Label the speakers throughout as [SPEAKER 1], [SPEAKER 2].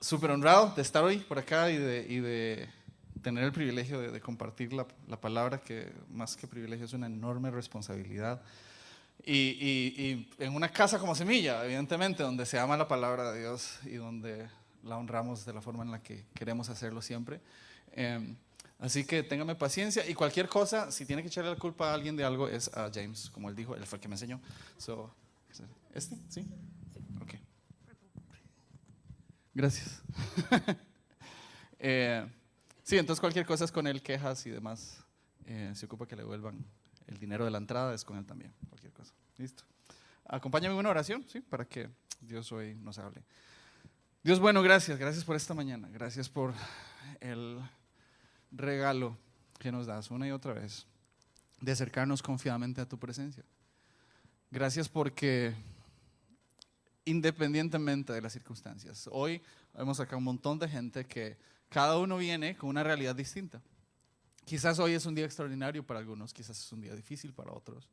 [SPEAKER 1] Súper honrado de estar hoy por acá y de tener el privilegio de compartir la palabra, que más que privilegio es una enorme responsabilidad. Y en una casa como Semilla, evidentemente, donde se ama la palabra de Dios y donde la honramos de la forma en la que queremos hacerlo siempre. Así que téngame paciencia y cualquier cosa, si tiene que echarle la culpa a alguien de algo, es a James, como él dijo, él fue el que me enseñó. ¿Sí? Ok. Gracias. Sí, entonces cualquier cosa es con él, quejas y demás. Se ocupa que le devuelvan el dinero de la entrada, es con él también, cualquier cosa. Listo. Acompáñame en una oración, ¿sí? Para que Dios hoy nos hable. Dios, bueno, gracias por esta mañana. Gracias por el regalo que nos das una y otra vez de acercarnos confiadamente a tu presencia. Gracias porque independientemente de las circunstancias, hoy vemos acá un montón de gente que cada uno viene con una realidad distinta. Quizás hoy es un día extraordinario para algunos, quizás es un día difícil para otros.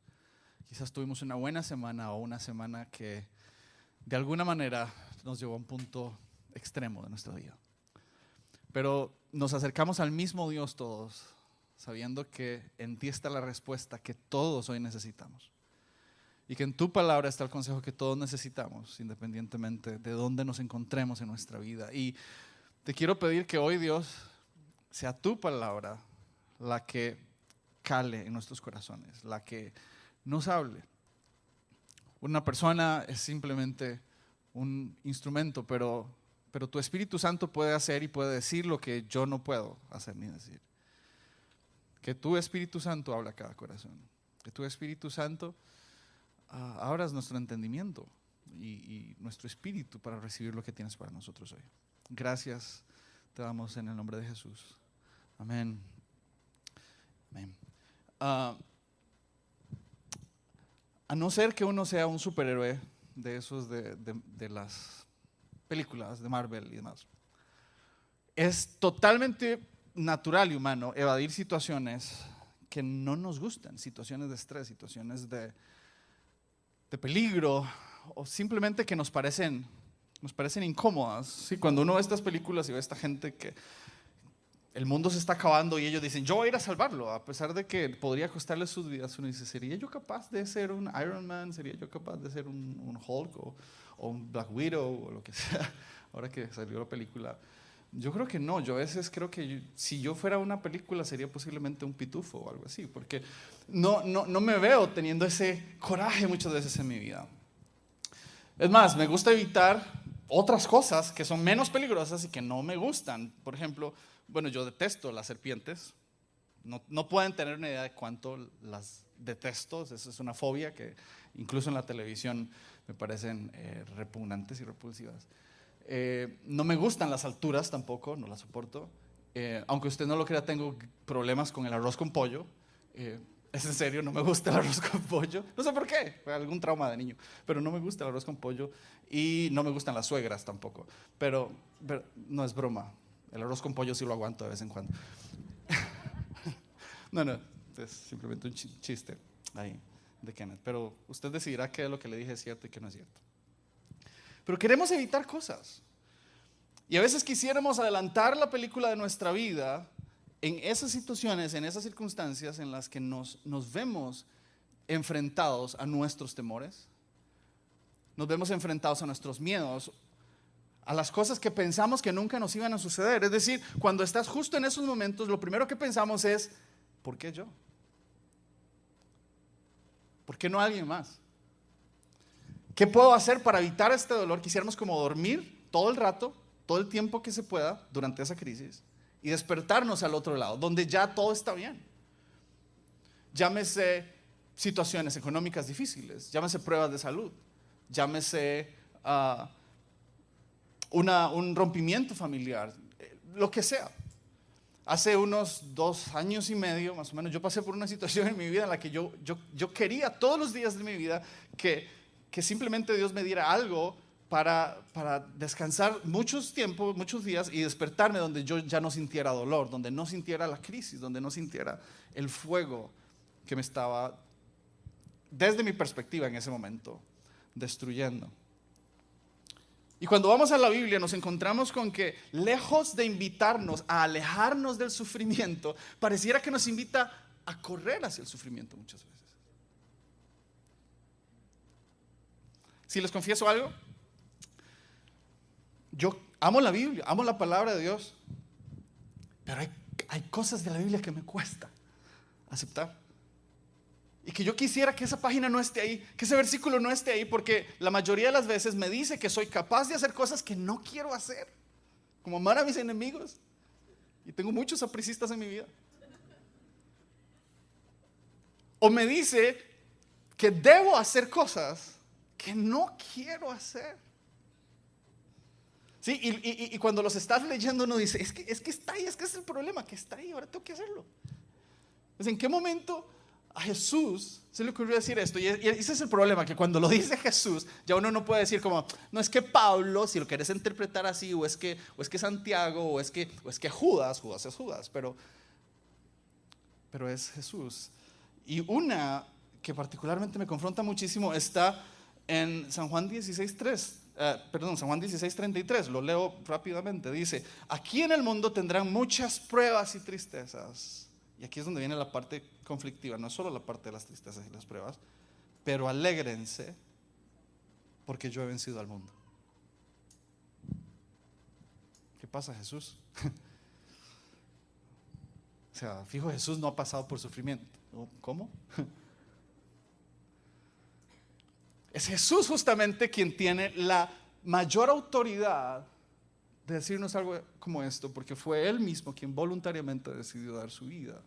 [SPEAKER 1] Quizás tuvimos una buena semana o una semana que de alguna manera nos llevó a un punto extremo de nuestra vida. Pero nos acercamos al mismo Dios todos, sabiendo que en ti está la respuesta que todos hoy necesitamos. Y que en tu palabra está el consejo que todos necesitamos, independientemente de dónde nos encontremos en nuestra vida. Y te quiero pedir que hoy, Dios, sea tu palabra la que cale en nuestros corazones, la que nos hable. Una persona es simplemente un instrumento, pero tu Espíritu Santo puede hacer y puede decir lo que yo no puedo hacer ni decir. Que tu Espíritu Santo habla a cada corazón. Que tu Espíritu Santo abras nuestro entendimiento y nuestro espíritu para recibir lo que tienes para nosotros hoy. Gracias te damos en el nombre de Jesús. Amén. Amén. A no ser que uno sea un superhéroe de esos de las películas de Marvel y demás, es totalmente natural y humano evadir situaciones que no nos gustan, situaciones de estrés, situaciones de peligro o simplemente que nos parecen incómodas. ¿Sí? Cuando uno ve estas películas y ve a esta gente que el mundo se está acabando y ellos dicen, yo voy a ir a salvarlo, a pesar de que podría costarles sus vidas, uno dice, ¿sería yo capaz de ser un Iron Man? ¿Sería yo capaz de ser un Hulk o un Black Widow o lo que sea? Ahora que salió la película, yo creo que no. Yo a veces creo que si yo fuera una película sería posiblemente un pitufo o algo así, porque no me veo teniendo ese coraje muchas veces en mi vida. Es más, me gusta evitar otras cosas que son menos peligrosas y que no me gustan. Por ejemplo, bueno, yo detesto las serpientes. No pueden tener una idea de cuánto las detesto. Esa es una fobia que incluso en la televisión me parecen repugnantes y repulsivas. No me gustan las alturas tampoco, no las soporto. Aunque usted no lo crea, tengo problemas con el arroz con pollo. Es en serio, no me gusta el arroz con pollo. No sé por qué, fue algún trauma de niño. Pero no me gusta el arroz con pollo y no me gustan las suegras tampoco. Pero no es broma. El arroz con pollo sí lo aguanto de vez en cuando. No, es simplemente un chiste ahí de Kenneth. Pero usted decidirá qué es lo que le dije es cierto y qué no es cierto. Pero queremos evitar cosas. Y a veces quisiéramos adelantar la película de nuestra vida en esas situaciones, en esas circunstancias en las que nos vemos enfrentados a nuestros temores, nos vemos enfrentados a nuestros miedos, a las cosas que pensamos que nunca nos iban a suceder. Es decir, cuando estás justo en esos momentos, lo primero que pensamos es, ¿por qué yo? ¿Por qué no alguien más? ¿Qué puedo hacer para evitar este dolor? Quisiéramos como dormir todo el rato, todo el tiempo que se pueda durante esa crisis y despertarnos al otro lado, donde ya todo está bien. Llámese situaciones económicas difíciles, llámese pruebas de salud, llámese un rompimiento familiar, lo que sea. Hace unos 2 años y medio, más o menos, yo pasé por una situación en mi vida en la que yo quería todos los días de mi vida que simplemente Dios me diera algo para descansar muchos días y despertarme donde yo ya no sintiera dolor, donde no sintiera la crisis, donde no sintiera el fuego que me estaba, desde mi perspectiva en ese momento, destruyendo. Y cuando vamos a la Biblia nos encontramos con que lejos de invitarnos a alejarnos del sufrimiento, pareciera que nos invita a correr hacia el sufrimiento muchas veces. Si les confieso algo, yo amo la Biblia, amo la palabra de Dios, pero hay cosas de la Biblia que me cuesta aceptar. Y que yo quisiera que esa página no esté ahí, que ese versículo no esté ahí, porque la mayoría de las veces me dice que soy capaz de hacer cosas que no quiero hacer, como amar a mis enemigos. Y tengo muchos apricistas en mi vida. O me dice que debo hacer cosas que no quiero hacer. Sí, y cuando los estás leyendo uno dice, es que está ahí, es que es el problema, que está ahí, ahora tengo que hacerlo. Entonces, ¿en qué momento a Jesús se le ocurrió decir esto? Y ese es el problema, que cuando lo dice Jesús, ya uno no puede decir como, no es que Pablo, si lo quieres interpretar así, o es que Santiago, o es que Judas es Judas, pero es Jesús. Y una que particularmente me confronta muchísimo está en San Juan 16:3. San Juan 16:33, lo leo rápidamente. Dice: aquí en el mundo tendrán muchas pruebas y tristezas. Y aquí es donde viene la parte conflictiva, no es solo la parte de las tristezas y las pruebas, pero alégrense porque yo he vencido al mundo. ¿Qué pasa, Jesús? O sea, fijo, Jesús no ha pasado por sufrimiento. ¿Cómo? Es Jesús justamente quien tiene la mayor autoridad de decirnos algo como esto, porque fue Él mismo quien voluntariamente decidió dar su vida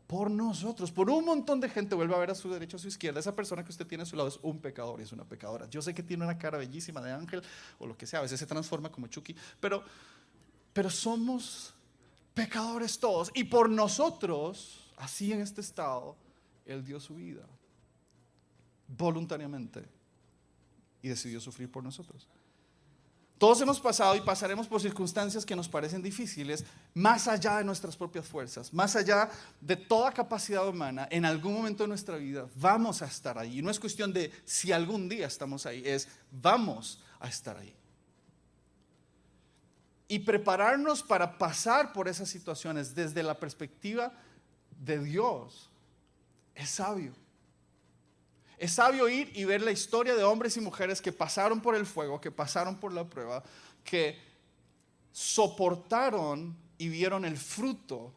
[SPEAKER 1] por nosotros, por un montón de gente. Vuelve a ver a su derecha, a su izquierda. Esa persona que usted tiene a su lado es un pecador y es una pecadora. Yo sé que tiene una cara bellísima de ángel o lo que sea, a veces se transforma como Chucky, pero somos pecadores todos, y por nosotros, así en este estado, Él dio su vida voluntariamente y decidió sufrir por nosotros. Todos hemos pasado y pasaremos por circunstancias que nos parecen difíciles, más allá de nuestras propias fuerzas, más allá de toda capacidad humana. En algún momento de nuestra vida vamos a estar ahí. Y no es cuestión de si algún día estamos ahí, es vamos a estar ahí. Y prepararnos para pasar por esas situaciones desde la perspectiva de Dios es sabio. Es sabio ir y ver la historia de hombres y mujeres que pasaron por el fuego, que pasaron por la prueba, que soportaron y vieron el fruto,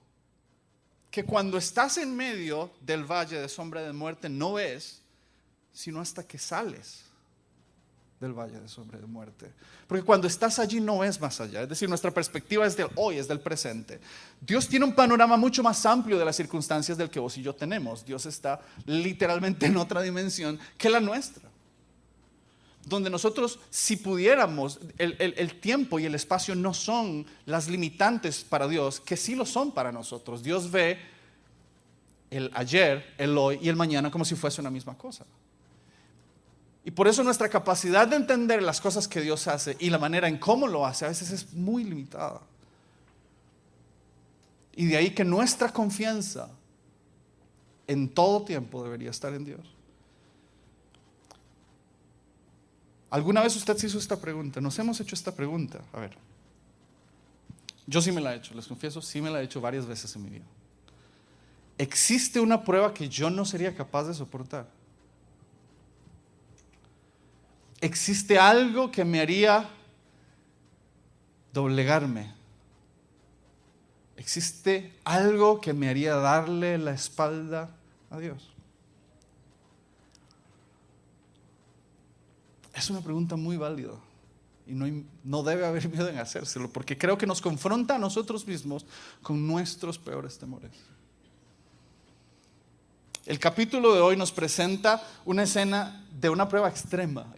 [SPEAKER 1] que cuando estás en medio del valle de sombra de muerte no ves, sino hasta que sales del valle de sombra de muerte. Porque cuando estás allí no ves más allá. Es decir, nuestra perspectiva es del hoy, es del presente. Dios tiene un panorama mucho más amplio de las circunstancias del que vos y yo tenemos. Dios está literalmente en otra dimensión que la nuestra, donde nosotros, si pudiéramos, el tiempo y el espacio no son las limitantes para Dios, que sí lo son para nosotros. Dios ve el ayer, el hoy y el mañana como si fuese una misma cosa. Y por eso nuestra capacidad de entender las cosas que Dios hace y la manera en cómo lo hace a veces es muy limitada. Y de ahí que nuestra confianza en todo tiempo debería estar en Dios. ¿Alguna vez usted se hizo esta pregunta? Nos hemos hecho esta pregunta. A ver, yo sí me la he hecho, les confieso, sí me la he hecho varias veces en mi vida. ¿Existe una prueba que yo no sería capaz de soportar? ¿Existe algo que me haría doblegarme? ¿Existe algo que me haría darle la espalda a Dios? Es una pregunta muy válida y no debe haber miedo en hacérselo, porque creo que nos confronta a nosotros mismos con nuestros peores temores. El capítulo de hoy nos presenta una escena de una prueba extrema,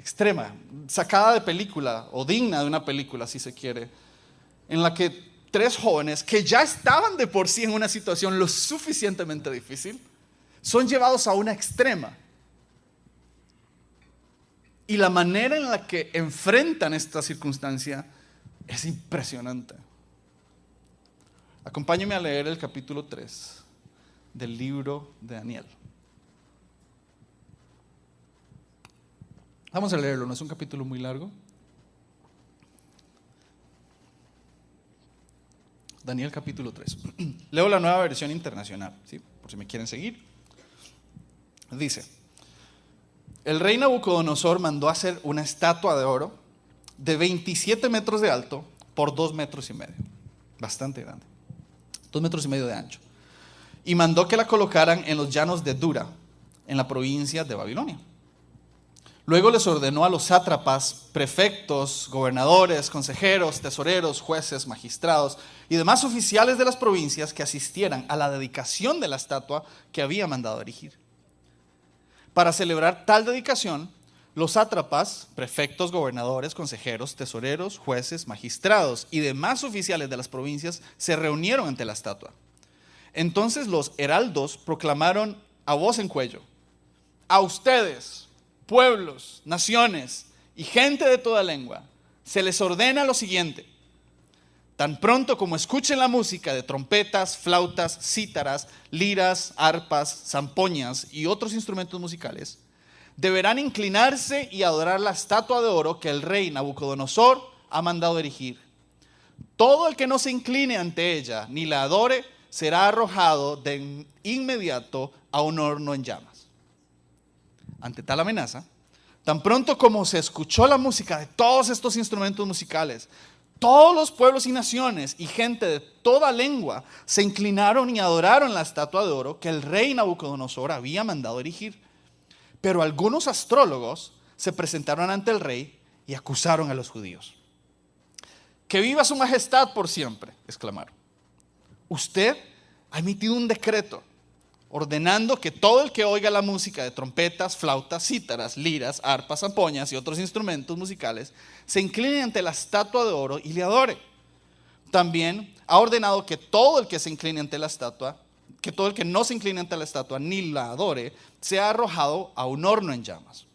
[SPEAKER 1] sacada de película o digna de una película, si se quiere, en la que 3 jóvenes que ya estaban de por sí en una situación lo suficientemente difícil, son llevados a una extrema. Y la manera en la que enfrentan esta circunstancia es impresionante. Acompáñenme a leer el capítulo 3 del libro de Daniel. Vamos a leerlo, no es un capítulo muy largo. Daniel capítulo 3. Leo la nueva versión internacional, ¿sí? Por si me quieren seguir. Dice: el rey Nabucodonosor mandó hacer una estatua de oro de 27 metros de alto por 2 metros y medio. Bastante grande. 2 metros y medio de ancho. Y mandó que la colocaran en los llanos de Dura, en la provincia de Babilonia. Luego les ordenó a los sátrapas, prefectos, gobernadores, consejeros, tesoreros, jueces, magistrados y demás oficiales de las provincias que asistieran a la dedicación de la estatua que había mandado erigir. Para celebrar tal dedicación, los sátrapas, prefectos, gobernadores, consejeros, tesoreros, jueces, magistrados y demás oficiales de las provincias se reunieron ante la estatua. Entonces los heraldos proclamaron a voz en cuello: a ustedes, pueblos, naciones y gente de toda lengua, se les ordena lo siguiente: tan pronto como escuchen la música de trompetas, flautas, cítaras, liras, arpas, zampoñas y otros instrumentos musicales, deberán inclinarse y adorar la estatua de oro que el rey Nabucodonosor ha mandado erigir. Todo el que no se incline ante ella ni la adore será arrojado de inmediato a un horno en llamas. Ante tal amenaza, tan pronto como se escuchó la música de todos estos instrumentos musicales, todos los pueblos y naciones y gente de toda lengua se inclinaron y adoraron la estatua de oro que el rey Nabucodonosor había mandado erigir. Pero algunos astrólogos se presentaron ante el rey y acusaron a los judíos. ¡Que viva su majestad por siempre!, exclamaron. Usted ha emitido un decreto ordenando que todo el que oiga la música de trompetas, flautas, cítaras, liras, arpas, zampoñas y otros instrumentos musicales se incline ante la estatua de oro y le adore. También ha ordenado que todo el que se incline ante la estatua, que todo el que no se incline ante la estatua ni la adore, sea arrojado a un horno en llamas.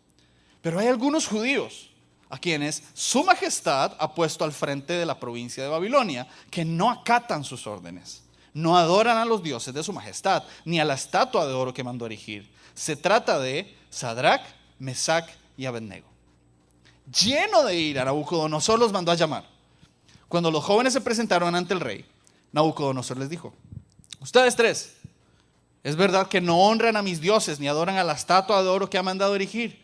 [SPEAKER 1] Pero hay algunos judíos a quienes su majestad ha puesto al frente de la provincia de Babilonia que no acatan sus órdenes. No adoran a los dioses de su majestad, ni a la estatua de oro que mandó erigir. Se trata de Sadrac, Mesac y Abednego. Lleno de ira, Nabucodonosor los mandó a llamar. Cuando los jóvenes se presentaron ante el rey, Nabucodonosor les dijo: ustedes tres, ¿es verdad que no honran a mis dioses ni adoran a la estatua de oro que ha mandado erigir?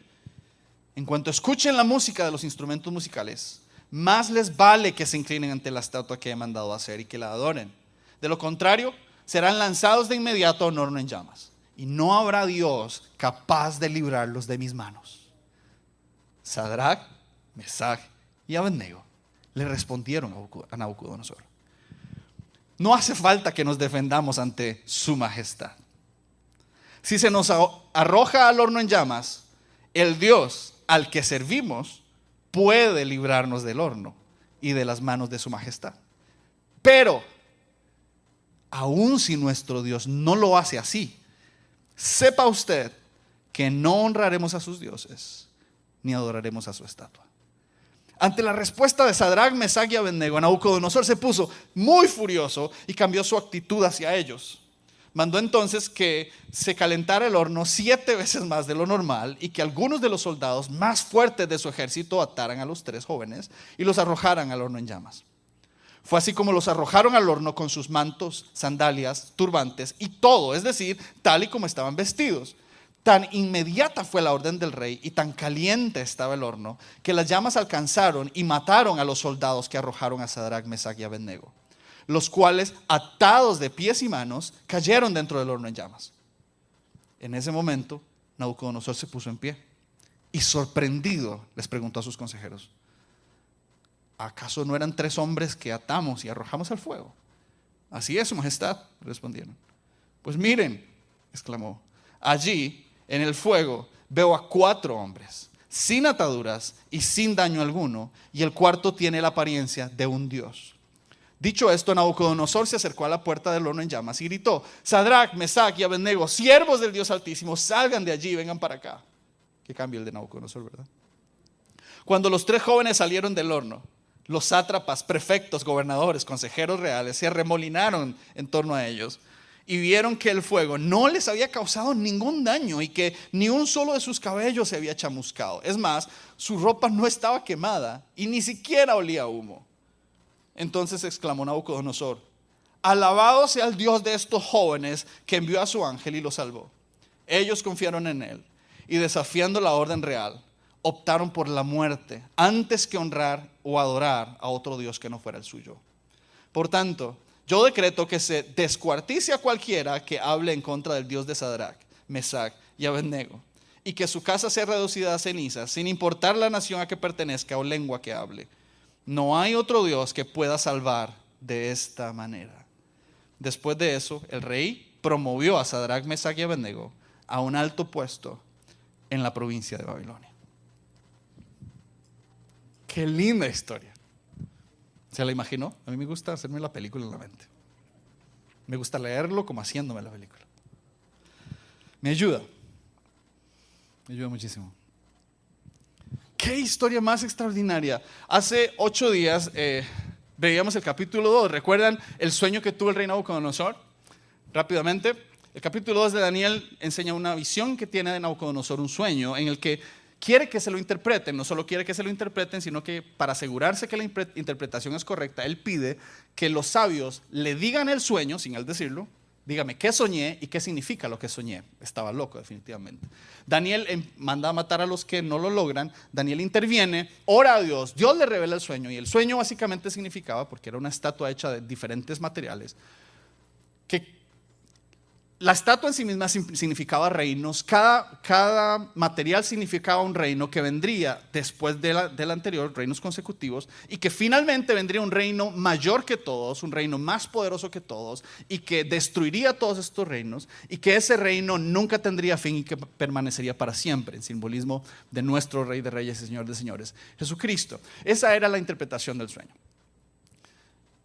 [SPEAKER 1] En cuanto escuchen la música de los instrumentos musicales, más les vale que se inclinen ante la estatua que he mandado hacer y que la adoren. De lo contrario, serán lanzados de inmediato a un horno en llamas, y no habrá Dios capaz de librarlos de mis manos. Sadrac, Mesac y Abednego le respondieron a Nabucodonosor: no hace falta que nos defendamos ante su majestad. Si se nos arroja al horno en llamas, el Dios al que servimos puede librarnos del horno y de las manos de su majestad. Pero aun si nuestro Dios no lo hace así, sepa usted que no honraremos a sus dioses ni adoraremos a su estatua. Ante la respuesta de Sadrac, Mesac y Abednego, Nabucodonosor se puso muy furioso y cambió su actitud hacia ellos. Mandó entonces que se calentara el horno 7 veces más de lo normal y que algunos de los soldados más fuertes de su ejército ataran a los 3 jóvenes y los arrojaran al horno en llamas. Fue así como los arrojaron al horno con sus mantos, sandalias, turbantes y todo, es decir, tal y como estaban vestidos. Tan inmediata fue la orden del rey y tan caliente estaba el horno que las llamas alcanzaron y mataron a los soldados que arrojaron a Sadrac, Mesac y Abednego, los cuales, atados de pies y manos, cayeron dentro del horno en llamas. En ese momento, Nabucodonosor se puso en pie y, sorprendido, les preguntó a sus consejeros: ¿acaso no eran 3 hombres que atamos y arrojamos al fuego? Así es, su majestad, respondieron. Pues miren, exclamó, allí en el fuego veo a 4 hombres, sin ataduras y sin daño alguno, y el cuarto tiene la apariencia de un dios. Dicho esto, Nabucodonosor se acercó a la puerta del horno en llamas y gritó: Sadrac, Mesac y Abednego, siervos del Dios Altísimo, salgan de allí y vengan para acá. Qué cambio el de Nabucodonosor, ¿verdad? Cuando los 3 jóvenes salieron del horno, los sátrapas, prefectos, gobernadores, consejeros reales se arremolinaron en torno a ellos y vieron que el fuego no les había causado ningún daño y que ni un solo de sus cabellos se había chamuscado. Es más, su ropa no estaba quemada y ni siquiera olía a humo. Entonces exclamó Nabucodonosor: Alabado sea el Dios de estos jóvenes que envió a su ángel y los salvó. Ellos confiaron en él y desafiando la orden real, optaron por la muerte antes que honrar o adorar a otro Dios que no fuera el suyo. Por tanto, yo decreto que se descuartice a cualquiera que hable en contra del Dios de Sadrach, Mesach y Abednego, y que su casa sea reducida a cenizas, sin importar la nación a que pertenezca o lengua que hable. No hay otro Dios que pueda salvar de esta manera. Después de eso, el rey promovió a Sadrach, Mesach y Abednego a un alto puesto en la provincia de Babilonia. Qué linda historia. ¿Se la imaginó? A mí me gusta hacerme la película en la mente. Me gusta leerlo como haciéndome la película. Me ayuda muchísimo. Qué historia más extraordinaria. Hace 8 días veíamos el capítulo 2. ¿Recuerdan el sueño que tuvo el rey Nabucodonosor? Rápidamente, el capítulo 2 de Daniel enseña una visión que tiene de Nabucodonosor, un sueño en el que quiere que se lo interpreten. No solo quiere que se lo interpreten, sino que para asegurarse que la interpretación es correcta, él pide que los sabios le digan el sueño, sin él decirlo. Dígame, ¿qué soñé y qué significa lo que soñé? Estaba loco, definitivamente. Daniel manda a matar a los que no lo logran. Daniel interviene, ora a Dios. Dios le revela el sueño. Y el sueño básicamente significaba, porque era una estatua hecha de diferentes materiales, que la estatua en sí misma significaba reinos. Cada material significaba un reino que vendría después del anterior, reinos consecutivos, y que finalmente vendría un reino mayor que todos, un reino más poderoso que todos, y que destruiría todos estos reinos, y que ese reino nunca tendría fin y que permanecería para siempre, en simbolismo de nuestro Rey de Reyes y Señor de Señores, Jesucristo. Esa era la interpretación del sueño.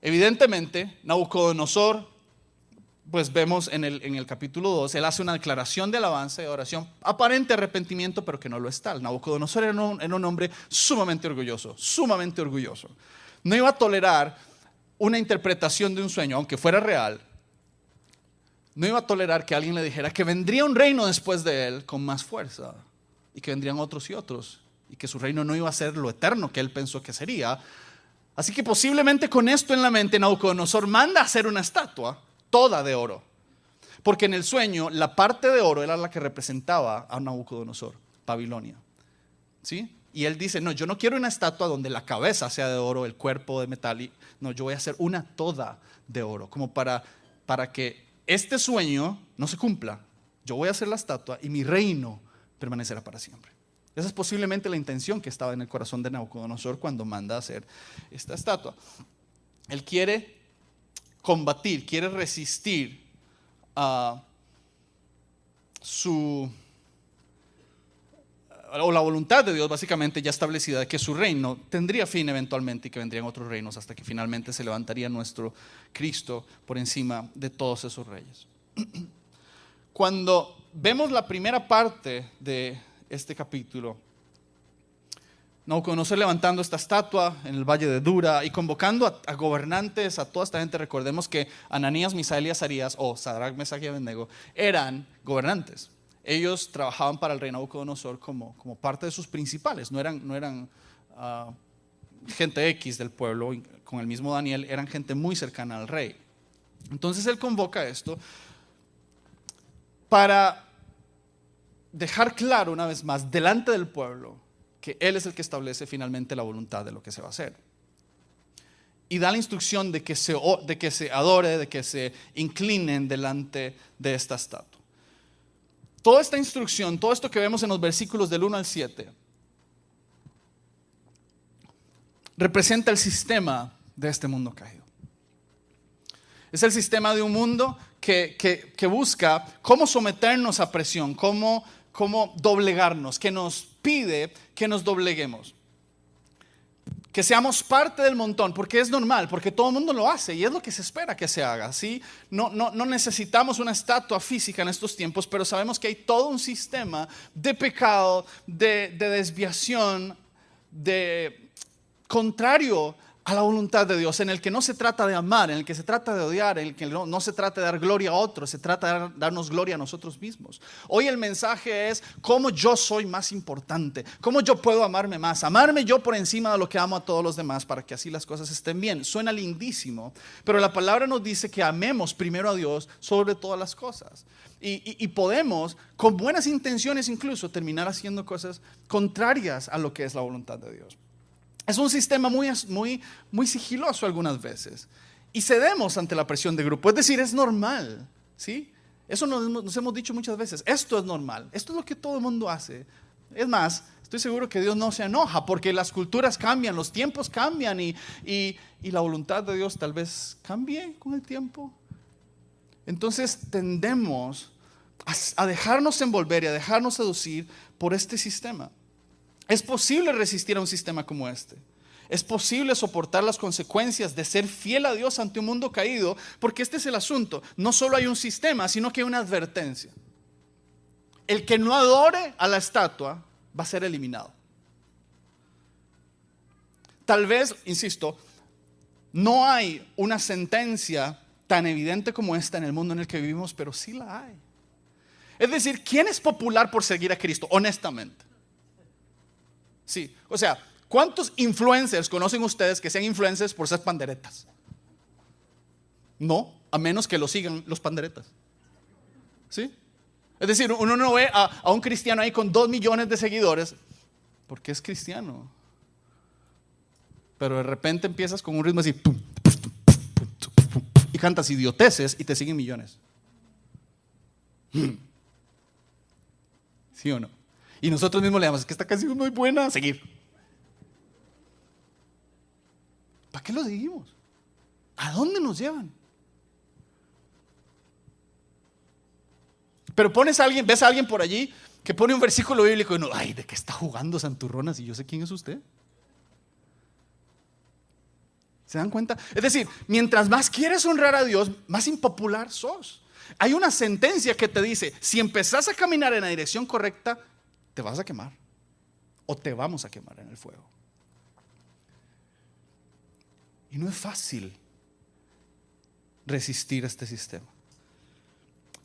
[SPEAKER 1] Evidentemente, Nabucodonosor, pues vemos en el capítulo 2, él hace una declaración de alabanza y de oración, aparente arrepentimiento, pero que no lo está. El Nabucodonosor era un hombre sumamente orgulloso, sumamente orgulloso. No iba a tolerar una interpretación de un sueño, aunque fuera real. No iba a tolerar que alguien le dijera que vendría un reino después de él con más fuerza, y que vendrían otros y otros, y que su reino no iba a ser lo eterno que él pensó que sería. Así que posiblemente con esto en la mente, Nabucodonosor manda a hacer una estatua toda de oro, porque en el sueño la parte de oro era la que representaba a Nabucodonosor, Babilonia, ¿sí? Y él dice, no, yo no quiero una estatua donde la cabeza sea de oro, el cuerpo de metal, no, yo voy a hacer una toda de oro, como para que este sueño no se cumpla. Yo voy a hacer la estatua y mi reino permanecerá para siempre. Esa es posiblemente la intención que estaba en el corazón de Nabucodonosor cuando manda a hacer esta estatua. Él quiere combatir, quiere resistir a la voluntad de Dios básicamente ya establecida de que su reino tendría fin eventualmente y que vendrían otros reinos hasta que finalmente se levantaría nuestro Cristo por encima de todos esos reyes. Cuando vemos la primera parte de este capítulo, Nabucodonosor levantando esta estatua en el valle de Dura y convocando a gobernantes, a toda esta gente. Recordemos que Ananías, Misael y Azarías, o Sadrach, Mesach y Abednego, eran gobernantes. Ellos trabajaban para el rey Nabucodonosor como parte de sus principales. No eran gente X del pueblo, con el mismo Daniel, eran gente muy cercana al rey. Entonces él convoca esto para dejar claro una vez más delante del pueblo que él es el que establece finalmente la voluntad de lo que se va a hacer. Y da la instrucción de que se adore, de que se inclinen delante de esta estatua. Toda esta instrucción, todo esto que vemos en los versículos del 1 al 7, representa el sistema de este mundo caído. Es el sistema de un mundo que busca cómo someternos a presión, cómo doblegarnos, que nos pide que nos dobleguemos, que seamos parte del montón, porque es normal, porque todo el mundo lo hace y es lo que se espera que se haga, ¿sí? No necesitamos una estatua física en estos tiempos, pero sabemos que hay todo un sistema de pecado, de desviación, contrario a la voluntad de Dios, en el que no se trata de amar, en el que se trata de odiar, en el que no se trata de dar gloria a otros, se trata de darnos gloria a nosotros mismos. Hoy el mensaje es cómo yo soy más importante, cómo yo puedo amarme más, amarme yo por encima de lo que amo a todos los demás para que así las cosas estén bien. Suena lindísimo, pero la palabra nos dice que amemos primero a Dios sobre todas las cosas. Y podemos, con buenas intenciones incluso, terminar haciendo cosas contrarias a lo que es la voluntad de Dios. Es un sistema muy sigiloso algunas veces. Y cedemos ante la presión de grupo. Es decir, es normal, ¿sí? Eso nos hemos dicho muchas veces. Esto es normal. Esto es lo que todo el mundo hace. Es más, estoy seguro que Dios no se enoja porque las culturas cambian, los tiempos cambian y la voluntad de Dios tal vez cambie con el tiempo. Entonces tendemos a dejarnos envolver y a dejarnos seducir por este sistema. Es posible resistir a un sistema como este. Es posible soportar las consecuencias de ser fiel a Dios ante un mundo caído, porque este es el asunto. No solo hay un sistema, sino que hay una advertencia. El que no adore a la estatua va a ser eliminado. Tal vez, insisto, no hay una sentencia tan evidente como esta en el mundo en el que vivimos, pero sí la hay. Es decir, ¿quién es popular por seguir a Cristo? Honestamente. Sí, o sea, ¿cuántos influencers conocen ustedes que sean influencers por ser panderetas? No, a menos que lo sigan los panderetas. ¿Sí? Es decir, uno no ve a un cristiano ahí con 2 millones de seguidores porque es cristiano. Pero de repente empiezas con un ritmo así y cantas idioteces y te siguen millones. ¿Sí o no? Y nosotros mismos le damos, es que esta canción es muy buena, seguir. ¿Para qué lo seguimos? ¿A dónde nos llevan? Pero ves a alguien por allí que pone un versículo bíblico y no, ay, ¿de qué está jugando santurronas? Y yo sé quién es usted. ¿Se dan cuenta? Es decir, mientras más quieres honrar a Dios, más impopular sos. Hay una sentencia que te dice, si empezás a caminar en la dirección correcta, te vas a quemar o te vamos a quemar en el fuego. Y no es fácil resistir a este sistema.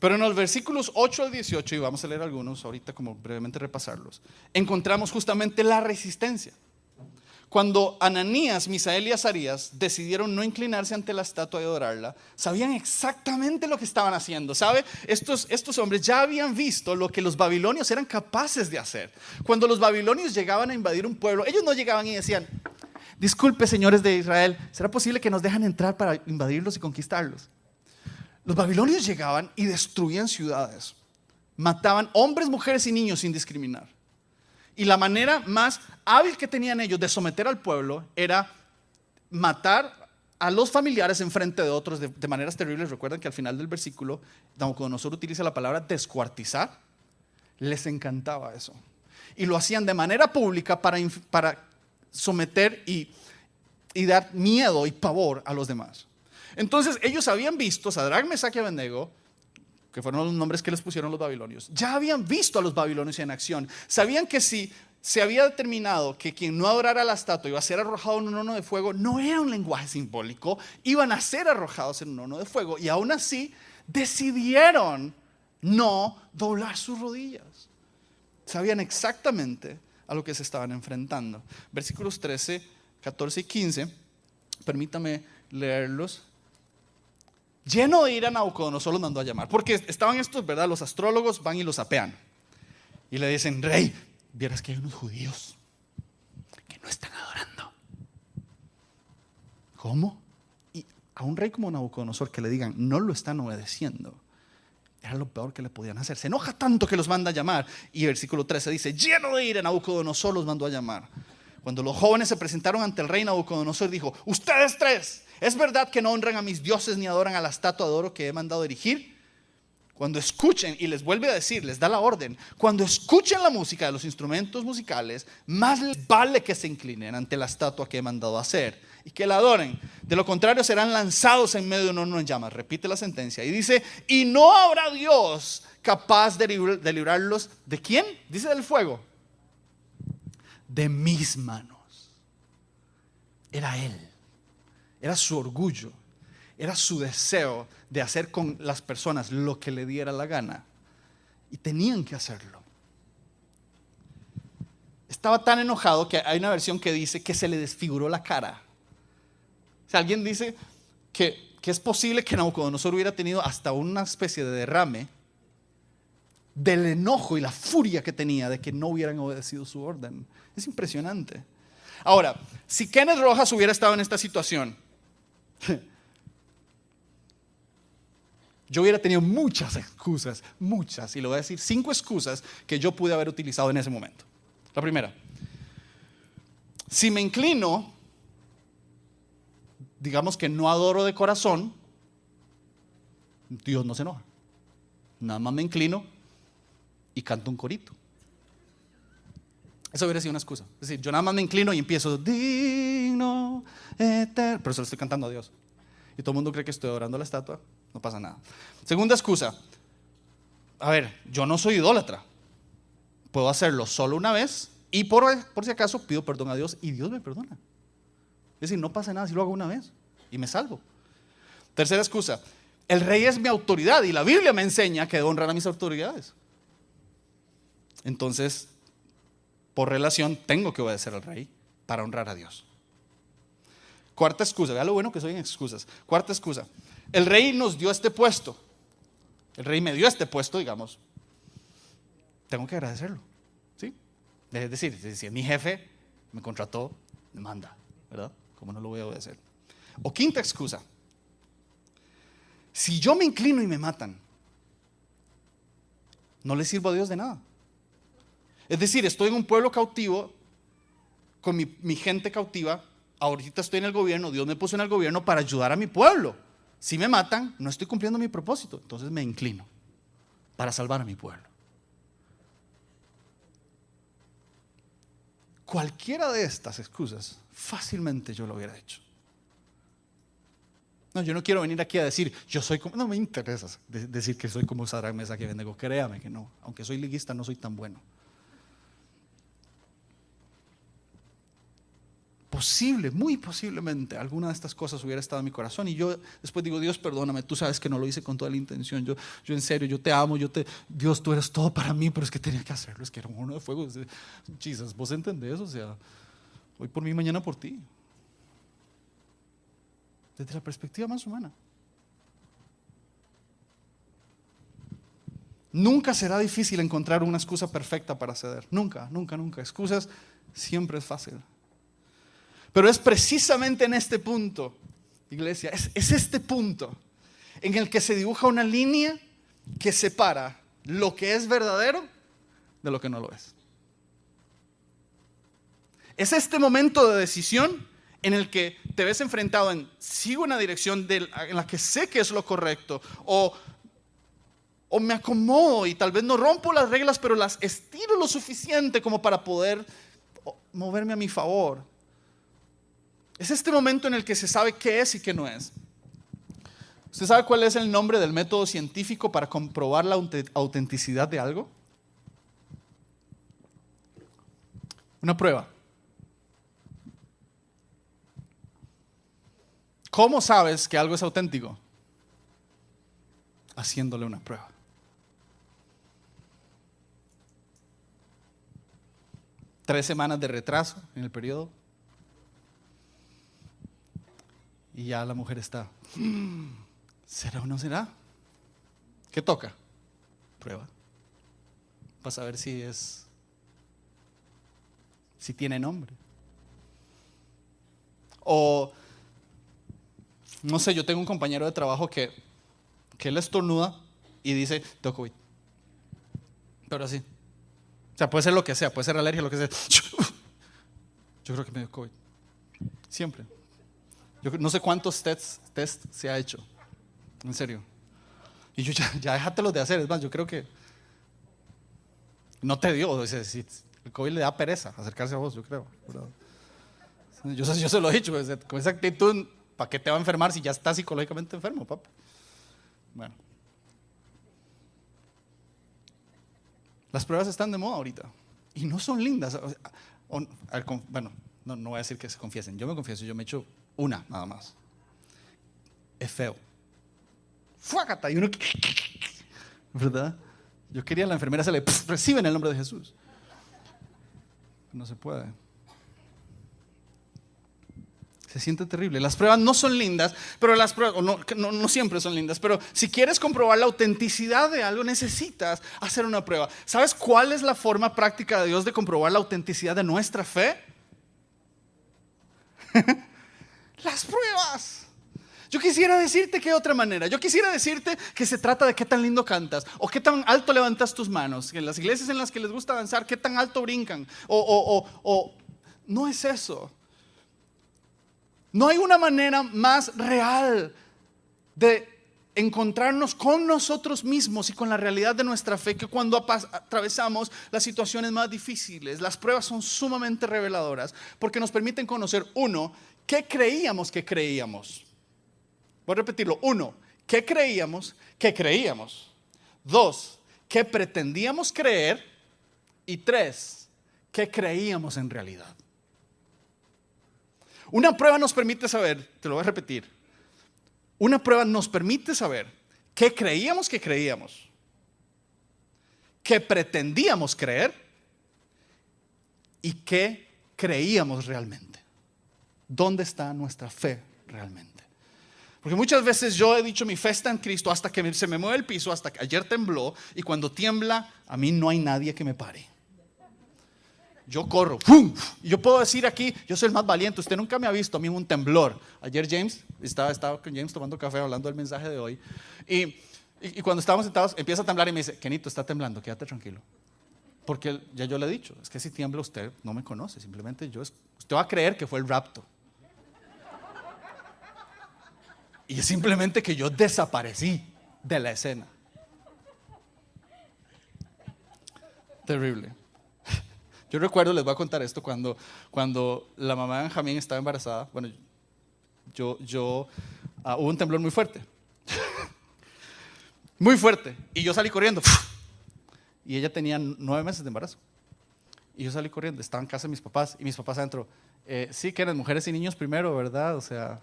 [SPEAKER 1] Pero en los versículos 8 al 18, y vamos a leer algunos ahorita como brevemente repasarlos, encontramos justamente la resistencia. Cuando Ananías, Misael y Azarías decidieron no inclinarse ante la estatua y adorarla, sabían exactamente lo que estaban haciendo. ¿Sabe? Estos hombres ya habían visto lo que los babilonios eran capaces de hacer. Cuando los babilonios llegaban a invadir un pueblo, ellos no llegaban y decían, disculpe, señores de Israel, ¿será posible que nos dejan entrar para invadirlos y conquistarlos? Los babilonios llegaban y destruían ciudades. Mataban hombres, mujeres y niños sin discriminar. Y la manera más hábil que tenían ellos de someter al pueblo era matar a los familiares en frente de otros de maneras terribles. Recuerden que al final del versículo, Nabucodonosor utiliza la palabra descuartizar. Les encantaba eso. Y lo hacían de manera pública para someter y dar miedo y pavor a los demás. Entonces ellos habían visto, Sadrac, Mesach y Abednego, que fueron los nombres que les pusieron los babilonios, ya habían visto a los babilonios en acción. Sabían que si se había determinado que quien no adorara la estatua iba a ser arrojado en un horno de fuego, no era un lenguaje simbólico, iban a ser arrojados en un horno de fuego. Y aún así decidieron no doblar sus rodillas. Sabían exactamente a lo que se estaban enfrentando. Versículos 13, 14 y 15, permítame leerlos. Lleno de ira, Nabucodonosor los mandó a llamar, porque estaban estos, ¿verdad? Los astrólogos van y los apean y le dicen, rey, vieras que hay unos judíos que no están adorando. ¿Cómo? Y a un rey como Nabucodonosor que le digan, no lo están obedeciendo, era lo peor que le podían hacer. Se enoja tanto que los manda a llamar. Y el versículo 13 dice, lleno de ira, Nabucodonosor los mandó a llamar. Cuando los jóvenes se presentaron ante el rey, Nabucodonosor dijo, ustedes tres, ¿es verdad que no honran a mis dioses ni adoran a la estatua de oro que he mandado erigir? Cuando escuchen, y les vuelve a decir, les da la orden, cuando escuchen la música de los instrumentos musicales, más les vale que se inclinen ante la estatua que he mandado hacer y que la adoren. De lo contrario serán lanzados en medio de un horno en llamas. Repite la sentencia y dice, y no habrá Dios capaz de librarlos. ¿De quién? Dice del fuego. De mis manos. Era él. era su orgullo, era su deseo de hacer con las personas lo que le diera la gana. Y tenían que hacerlo. Estaba tan enojado que hay una versión que dice que se le desfiguró la cara. O sea, alguien dice que es posible que Nabucodonosor hubiera tenido hasta una especie de derrame del enojo y la furia que tenía de que no hubieran obedecido su orden. Es impresionante. Ahora, si Kenneth Rojas hubiera estado en esta situación, yo hubiera tenido muchas excusas, muchas, y le voy a decir 5 excusas que yo pude haber utilizado en ese momento. La primera, si me inclino, digamos que no adoro de corazón, Dios no se enoja. Nada más me inclino y canto un corito. Eso hubiera sido una excusa. Es decir, yo nada más me inclino y empiezo digno, eterno, pero se lo estoy cantando a Dios. Y todo el mundo cree que estoy adorando a la estatua, no pasa nada. Segunda excusa, a ver, yo no soy idólatra. Puedo hacerlo solo una vez y por si acaso pido perdón a Dios y Dios me perdona. Es decir, no pasa nada si lo hago una vez y me salvo. Tercera excusa, el rey es mi autoridad y la Biblia me enseña que debo honrar a mis autoridades. Entonces, por relación, tengo que obedecer al rey para honrar a Dios. Cuarta excusa, vea lo bueno que soy en excusas. Cuarta excusa, el rey nos dio este puesto. El rey me dio este puesto, digamos. Tengo que agradecerlo, ¿sí? Es decir, si es mi jefe, me contrató, me manda, ¿verdad? ¿Cómo no lo voy a obedecer? O quinta excusa, si yo me inclino y me matan, no le sirvo a Dios de nada. Es decir, estoy en un pueblo cautivo, con mi gente cautiva, ahorita estoy en el gobierno, Dios me puso en el gobierno para ayudar a mi pueblo. Si me matan, no estoy cumpliendo mi propósito, entonces me inclino para salvar a mi pueblo. Cualquiera de estas excusas, fácilmente yo lo hubiera hecho. No, yo no quiero venir aquí a decir, yo soy como, no me interesa decir que soy como Sadrach, Mesach y Abednego, créame que no, aunque soy liguista no soy tan bueno. Muy posiblemente alguna de estas cosas hubiera estado en mi corazón y yo después digo, Dios perdóname, tú sabes que no lo hice con toda la intención, yo en serio, yo te amo, Dios tú eres todo para mí, pero es que tenía que hacerlo, es que era un horno de fuego. Jesus, vos entendés, o sea, hoy por mí, mañana por ti, desde la perspectiva más humana. Nunca será difícil encontrar una excusa perfecta para ceder, nunca, excusas siempre es fácil. Pero es precisamente en este punto, iglesia, es este punto en el que se dibuja una línea que separa lo que es verdadero de lo que no lo es. Es este momento de decisión en el que te ves enfrentado en sigo una dirección en la que sé que es lo correcto o me acomodo y tal vez no rompo las reglas, pero las estiro lo suficiente como para poder moverme a mi favor. Es este momento en el que se sabe qué es y qué no es. ¿Usted sabe cuál es el nombre del método científico para comprobar la autenticidad de algo? Una prueba. ¿Cómo sabes que algo es auténtico? Haciéndole una prueba. ¿3 semanas de retraso en el periodo? Y ya la mujer está, ¿será o no será? ¿Qué toca? Prueba. Para saber si tiene nombre. O, no sé, yo tengo un compañero de trabajo que él estornuda y dice, tengo COVID. Pero así. O sea, puede ser lo que sea, puede ser alergia, lo que sea. Yo creo que me dio COVID. Siempre. Yo no sé cuántos tests se ha hecho. En serio. Y yo ya déjatelos de hacer. Es más, yo creo que no te dio. O sea, si el COVID le da pereza acercarse a vos, yo creo. Yo se lo he dicho. Con esa actitud, ¿para qué te va a enfermar si ya estás psicológicamente enfermo, papá? Bueno. Las pruebas están de moda ahorita. Y no son lindas. Bueno, no voy a decir que se confiesen. Yo me confieso, yo me he hecho una nada más. es feo. Fuácata, y uno, ¿verdad? Yo quería a la enfermera hacerle, recibe en el nombre de Jesús. No se puede. Se siente terrible. Las pruebas no son lindas, pero las pruebas no siempre son lindas. Pero si quieres comprobar la autenticidad de algo, necesitas hacer una prueba. ¿Sabes cuál es la forma práctica de Dios de comprobar la autenticidad de nuestra fe? Las pruebas. Yo quisiera decirte que de otra manera. Yo quisiera decirte que se trata de qué tan lindo cantas, o qué tan alto levantas tus manos. En las iglesias en las que les gusta danzar, qué tan alto brincan. No es eso. No hay una manera más real de encontrarnos con nosotros mismos y con la realidad de nuestra fe que cuando atravesamos las situaciones más difíciles. Las pruebas son sumamente reveladoras porque nos permiten conocer, uno, qué creíamos que creíamos. Voy a repetirlo. Uno, qué creíamos que creíamos. Dos, qué pretendíamos creer. Y tres, qué creíamos en realidad. Una prueba nos permite saber, te lo voy a repetir, una prueba nos permite saber qué creíamos que creíamos, qué pretendíamos creer y qué creíamos realmente. ¿Dónde está nuestra fe realmente? Porque muchas veces yo he dicho mi fe está en Cristo hasta que se me mueve el piso, hasta que ayer tembló, y cuando tiembla a mí no hay nadie que me pare. Yo corro, ¡pum! Y yo puedo decir aquí, yo soy el más valiente. Usted nunca me ha visto a mí en un temblor. Ayer estaba con James tomando café hablando del mensaje de hoy. Y cuando estábamos sentados, empieza a temblar y me dice, Kenito, está temblando, quédate tranquilo. Porque ya yo le he dicho, es que si tiembla usted no me conoce. Simplemente usted va a creer que fue el rapto. Y es simplemente que yo desaparecí de la escena. Terrible. Yo recuerdo, les voy a contar esto, cuando la mamá de Benjamín estaba embarazada. Bueno, hubo un temblor muy fuerte. Muy fuerte. Y yo salí corriendo. Y ella tenía 9 meses de embarazo. Y yo salí corriendo. Estaba en casa de mis papás. Y mis papás adentro. Sí, que eran mujeres y niños primero, ¿verdad? O sea,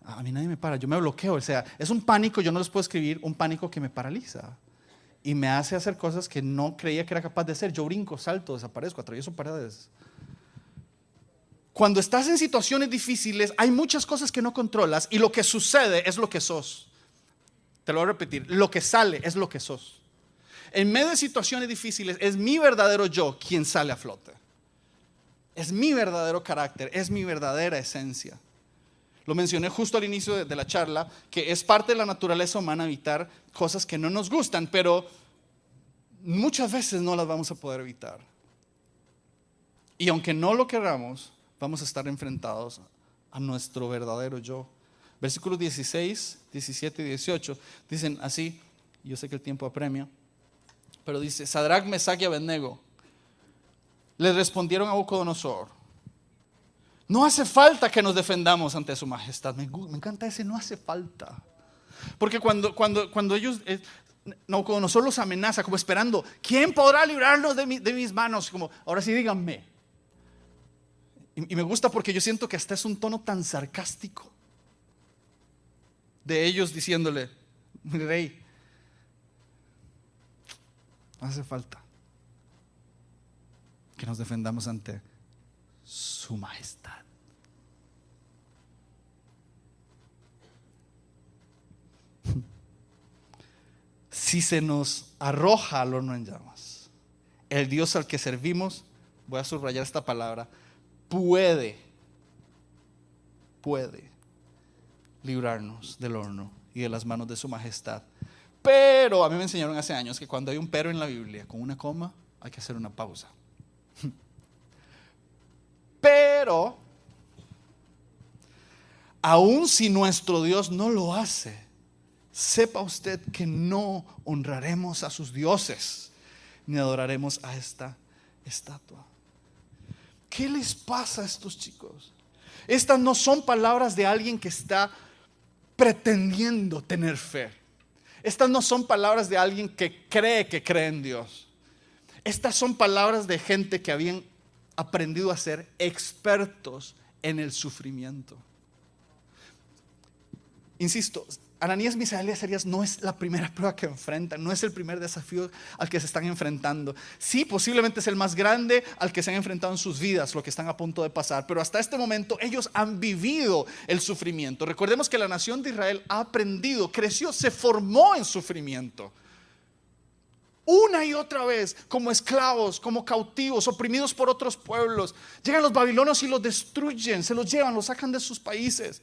[SPEAKER 1] a mí nadie me para. Yo me bloqueo. O sea, es un pánico, yo no les puedo escribir, un pánico que me paraliza. Y me hace hacer cosas que no creía que era capaz de hacer. Yo brinco, salto, desaparezco, atravieso paredes. Cuando estás en situaciones difíciles, hay muchas cosas que no controlas y lo que sucede es lo que sos. Te lo voy a repetir, lo que sale es lo que sos. En medio de situaciones difíciles es mi verdadero yo quien sale a flote. Es mi verdadero carácter, es mi verdadera esencia. Lo mencioné justo al inicio de la charla, que es parte de la naturaleza humana evitar cosas que no nos gustan, pero muchas veces no las vamos a poder evitar. Y aunque no lo queramos, vamos a estar enfrentados a nuestro verdadero yo. Versículos 16, 17 y 18 dicen así, yo sé que el tiempo apremia, pero dice, Sadrac, Mesach y Abednego le respondieron a Nabucodonosor, no hace falta que nos defendamos ante su majestad. Me encanta ese no hace falta. Porque cuando ellos, Nabucodonosor los amenaza como esperando, ¿quién podrá librarnos de mis manos? Como, ahora sí díganme. Y me gusta porque yo siento que hasta es un tono tan sarcástico de ellos diciéndole, mi rey, no hace falta que nos defendamos ante su majestad. Si se nos arroja al horno en llamas, el Dios al que servimos, voy a subrayar esta palabra, puede librarnos del horno y de las manos de su majestad. Pero a mí me enseñaron hace años que cuando hay un pero en la Biblia con una coma, hay que hacer una pausa. Pero, aun si nuestro Dios no lo hace, sepa usted que no honraremos a sus dioses, ni adoraremos a esta estatua. ¿Qué les pasa a estos chicos? Estas no son palabras de alguien que está pretendiendo tener fe. Estas no son palabras de alguien que cree en Dios. Estas son palabras de gente que habían aprendido a ser expertos en el sufrimiento. Insisto, Ananías, Misael y Azarías no es la primera prueba que enfrentan, no es el primer desafío al que se están enfrentando. Sí, posiblemente es el más grande al que se han enfrentado en sus vidas, lo que están a punto de pasar, pero hasta este momento ellos han vivido el sufrimiento. Recordemos que la nación de Israel ha aprendido, creció, se formó en sufrimiento. Una y otra vez, como esclavos, como cautivos, oprimidos por otros pueblos. Llegan los babilonios y los destruyen, se los llevan, los sacan de sus países.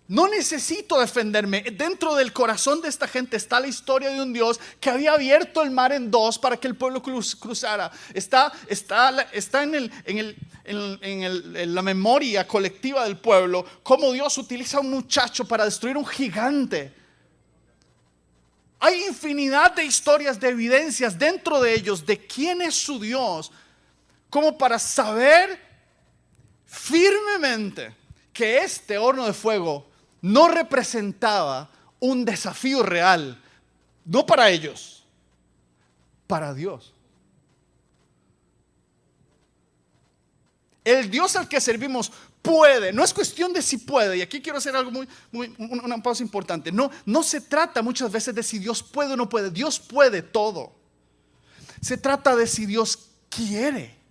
[SPEAKER 1] No necesito defenderme. Dentro del corazón de esta gente está la historia de un Dios que había abierto el mar en dos para que el pueblo cruzara. Está en la memoria colectiva del pueblo cómo Dios utiliza a un muchacho para destruir un gigante. Hay infinidad de historias, de evidencias dentro de ellos de quién es su Dios, como para saber firmemente que este horno de fuego no representaba un desafío real, no para ellos, para Dios. El Dios al que servimos puede, no es cuestión de si puede, y aquí quiero hacer algo una pausa importante. No se trata muchas veces de si Dios puede o no puede. Dios puede todo. Se trata de si Dios quiere.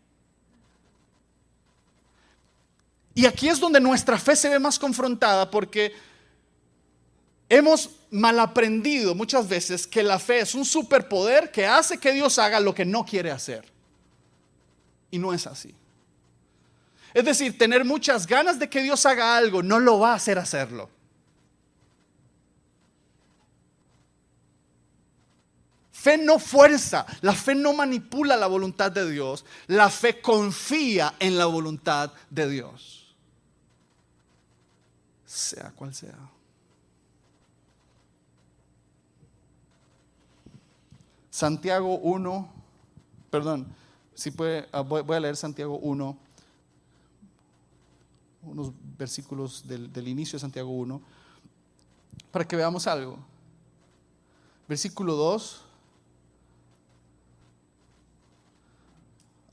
[SPEAKER 1] Y aquí es donde nuestra fe se ve más confrontada, porque hemos malaprendido muchas veces que la fe es un superpoder que hace que Dios haga lo que no quiere hacer. Y no es así. Es decir, tener muchas ganas de que Dios haga algo no lo va a hacer hacerlo. Fe no fuerza, la fe no manipula la voluntad de Dios, la fe confía en la voluntad de Dios, sea cual sea. Santiago 1, perdón, si puede, voy a leer Santiago 1, unos versículos del inicio de Santiago 1, para que veamos algo. Versículo 2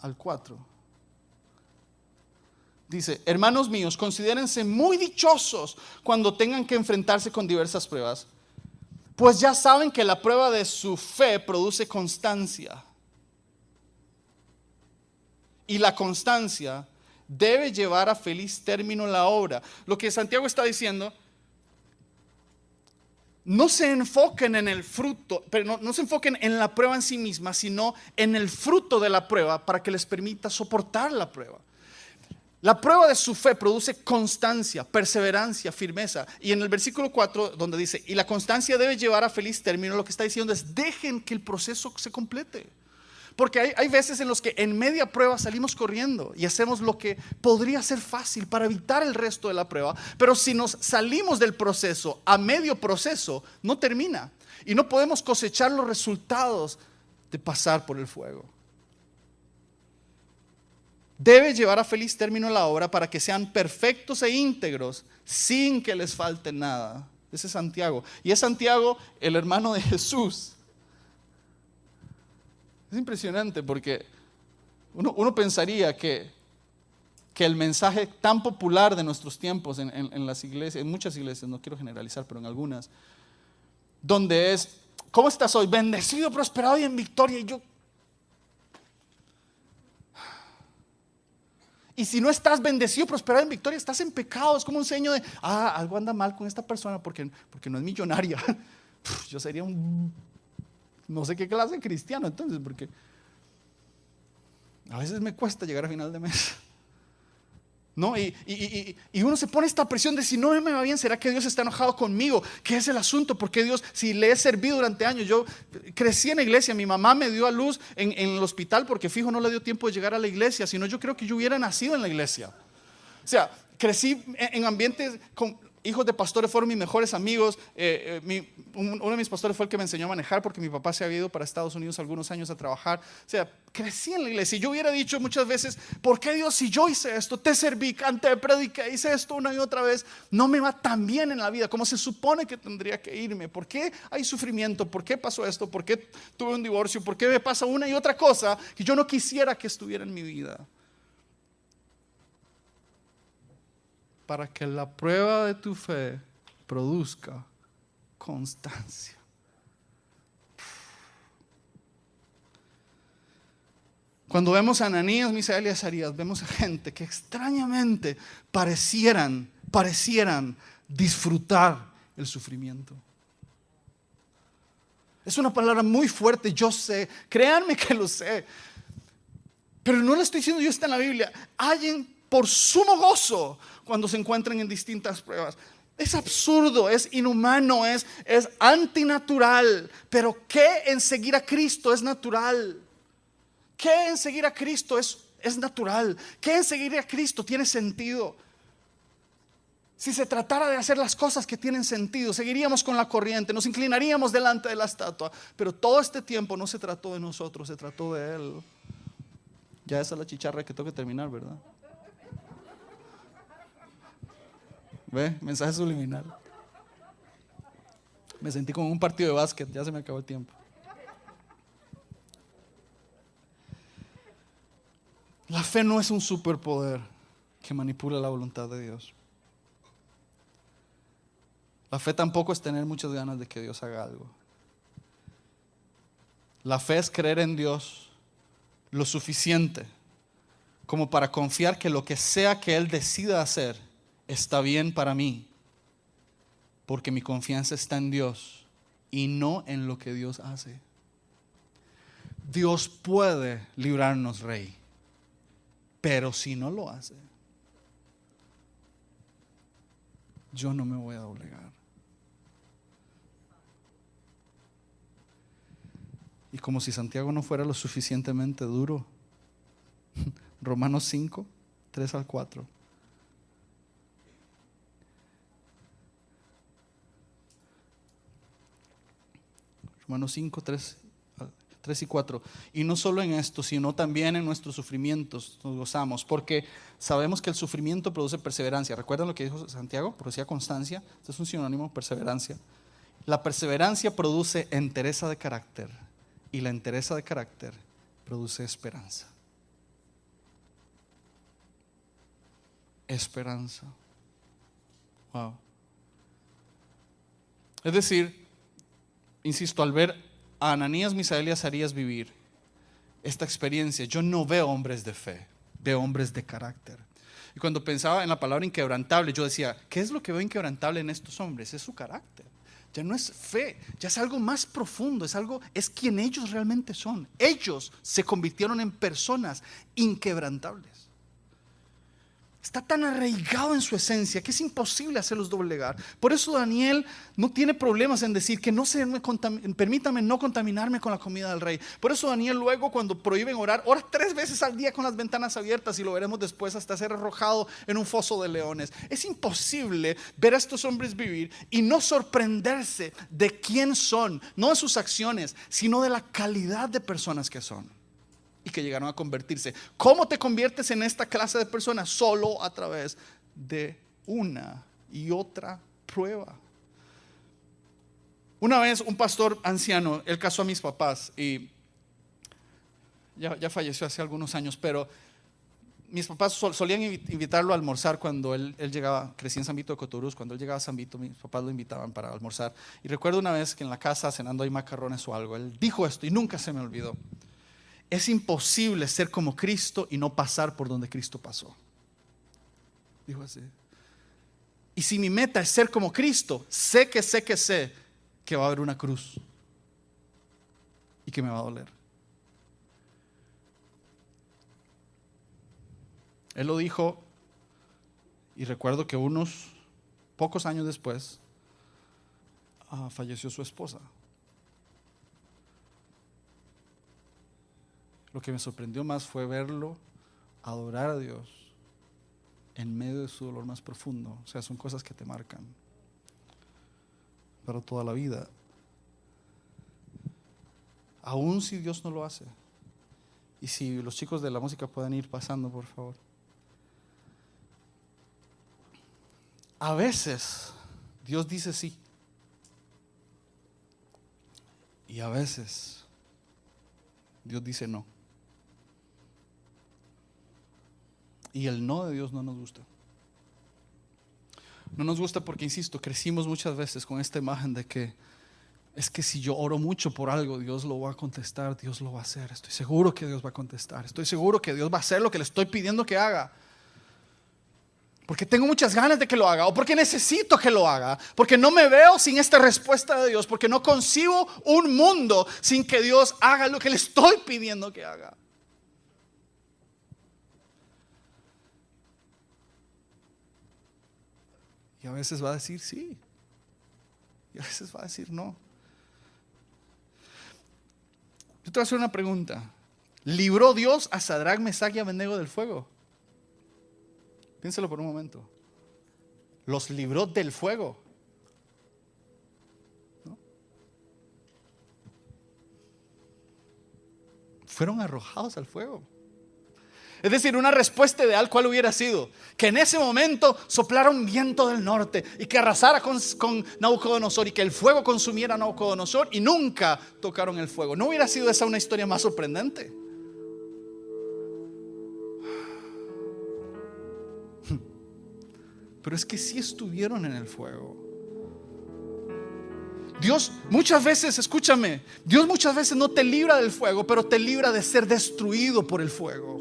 [SPEAKER 1] al 4. Dice: hermanos míos, considérense muy dichosos cuando tengan que enfrentarse con diversas pruebas, pues ya saben que la prueba de su fe produce constancia. Y la constancia debe llevar a feliz término la obra. Lo que Santiago está diciendo: no se enfoquen en el fruto, pero no se enfoquen en la prueba en sí misma, sino en el fruto de la prueba para que les permita soportar la prueba. La prueba de su fe produce constancia, perseverancia, firmeza. Y en el versículo 4, donde dice: y la constancia debe llevar a feliz término, lo que está diciendo es: dejen que el proceso se complete. Porque hay veces en los que en media prueba salimos corriendo y hacemos lo que podría ser fácil para evitar el resto de la prueba. Pero si nos salimos del proceso a medio proceso, no termina. Y no podemos cosechar los resultados de pasar por el fuego. Debe llevar a feliz término la obra para que sean perfectos e íntegros sin que les falte nada. Ese es Santiago. Y es Santiago, el hermano de Jesús. Es impresionante porque uno pensaría que el mensaje tan popular de nuestros tiempos en las iglesias, en muchas iglesias, no quiero generalizar, pero en algunas, donde es: ¿cómo estás hoy? Bendecido, prosperado y en victoria. Y si no estás bendecido, prosperado y en victoria, estás en pecado. Es como un seño de: algo anda mal con esta persona porque no es millonaria. Yo sería no sé qué clase de cristiano entonces, porque a veces me cuesta llegar a final de mes, ¿no? Y uno se pone esta presión de: si no me va bien, ¿será que Dios está enojado conmigo? ¿Qué es el asunto? Porque Dios, si le he servido durante años, yo crecí en la iglesia, mi mamá me dio a luz en el hospital porque fijo no le dio tiempo de llegar a la iglesia, sino yo creo que yo hubiera nacido en la iglesia. O sea, crecí en ambientes con hijos de pastores, fueron mis mejores amigos. Uno de mis pastores fue el que me enseñó a manejar porque mi papá se había ido para Estados Unidos algunos años a trabajar. O sea, crecí en la iglesia. Y yo hubiera dicho muchas veces: ¿por qué Dios, si yo hice esto, te serví, canté, prediqué, hice esto una y otra vez, no me va tan bien en la vida como se supone que tendría que irme? ¿Por qué hay sufrimiento? ¿Por qué pasó esto? ¿Por qué tuve un divorcio? ¿Por qué me pasa una y otra cosa que yo no quisiera que estuviera en mi vida? para que la prueba de tu fe produzca constancia. Cuando vemos a Ananías, Misael y Azarías, vemos a gente que extrañamente parecieran disfrutar el sufrimiento. Es una palabra muy fuerte, yo sé, créanme que lo sé, pero no le estoy diciendo yo, está en la Biblia. Hallen por sumo gozo cuando se encuentren en distintas pruebas. Es absurdo, es inhumano, es antinatural, pero ¿qué en seguir a Cristo es natural? ¿Qué en seguir a Cristo es natural? ¿Qué en seguir a Cristo tiene sentido? Si se tratara de hacer las cosas que tienen sentido, seguiríamos con la corriente, nos inclinaríamos delante de la estatua. Pero todo este tiempo no se trató de nosotros, se trató de Él. Ya esa es la chicharra que tengo que terminar, ¿verdad? ¿Ve? Mensaje subliminal. Me sentí como en un partido de básquet, ya se me acabó el tiempo. La fe no es un superpoder que manipula la voluntad de Dios. La fe tampoco es tener muchas ganas de que Dios haga algo. La fe es creer en Dios lo suficiente como para confiar que lo que sea que Él decida hacer está bien para mí, porque mi confianza está en Dios y no en lo que Dios hace. Dios puede librarnos, Rey, pero si no lo hace, yo no me voy a doblegar. Y como si Santiago no fuera lo suficientemente duro, Romanos 5, 3 al 4. Romanos 5, 3 y 4. Y no solo en esto, sino también en nuestros sufrimientos nos gozamos, porque sabemos que el sufrimiento produce perseverancia. ¿Recuerdan lo que dijo Santiago? Producía constancia. Este es un sinónimo, perseverancia. La perseverancia produce entereza de carácter, y la entereza de carácter produce esperanza. Esperanza. Wow. Es decir, insisto, al ver a Ananías, Misael y Azarías vivir esta experiencia, yo no veo hombres de fe, veo hombres de carácter. Y cuando pensaba en la palabra inquebrantable, yo decía, ¿qué es lo que veo inquebrantable en estos hombres? Es su carácter. Ya no es fe, ya es algo más profundo, es quien ellos realmente son. Ellos se convirtieron en personas inquebrantables. Está tan arraigado en su esencia que es imposible hacerlos doblegar. Por eso Daniel no tiene problemas en decir que permítame no contaminarme con la comida del rey. Por eso Daniel luego, cuando prohíben orar, ora 3 veces al día con las ventanas abiertas, y lo veremos después, hasta ser arrojado en un foso de leones. Es imposible ver a estos hombres vivir y no sorprenderse de quién son, no de sus acciones, sino de la calidad de personas que son y que llegaron a convertirse. ¿Cómo te conviertes en esta clase de personas? Solo a través de una y otra prueba. Una vez un pastor anciano, él casó a mis papás y ya falleció hace algunos años, pero mis papás solían invitarlo a almorzar cuando él llegaba. Crecí en San Vito de Cotorús. Cuando él llegaba a San Vito, mis papás lo invitaban para almorzar. Y recuerdo una vez que en la casa, cenando ahí macarrones o algo, él dijo esto y nunca se me olvidó: es imposible ser como Cristo y no pasar por donde Cristo pasó. Dijo así. Y si mi meta es ser como Cristo, sé que va a haber una cruz y que me va a doler. Él lo dijo, y recuerdo que unos pocos años después falleció su esposa. Lo que me sorprendió más fue verlo adorar a Dios en medio de su dolor más profundo. O sea, son cosas que te marcan para toda la vida. Aún si Dios no lo hace. Y si los chicos de la música pueden ir pasando, por favor. A veces Dios dice sí. Y a veces Dios dice no. Y el no de Dios no nos gusta. No nos gusta porque, insisto, crecimos muchas veces con esta imagen de que es que si yo oro mucho por algo, Dios lo va a contestar, Dios lo va a hacer. Estoy seguro que Dios va a contestar. Estoy seguro que Dios va a hacer lo que le estoy pidiendo que haga. Porque tengo muchas ganas de que lo haga, o porque necesito que lo haga, porque no me veo sin esta respuesta de Dios, porque no concibo un mundo sin que Dios haga lo que le estoy pidiendo que haga. Y a veces va a decir sí, y a veces va a decir no. Yo te voy a hacer una pregunta. ¿Libró Dios a Sadrach, Mesach y Abednego del fuego? Piénsalo por un momento. Los libró del fuego, ¿no? Fueron arrojados al fuego. Es decir, una respuesta ideal, ¿cuál hubiera sido? Que en ese momento soplara un viento del norte y que arrasara con Nabucodonosor y que el fuego consumiera a Nabucodonosor y nunca tocaron el fuego. ¿No hubiera sido esa una historia más sorprendente? Pero es que sí estuvieron en el fuego. Dios muchas veces, escúchame, Dios muchas veces no te libra del fuego, pero te libra de ser destruido por el fuego.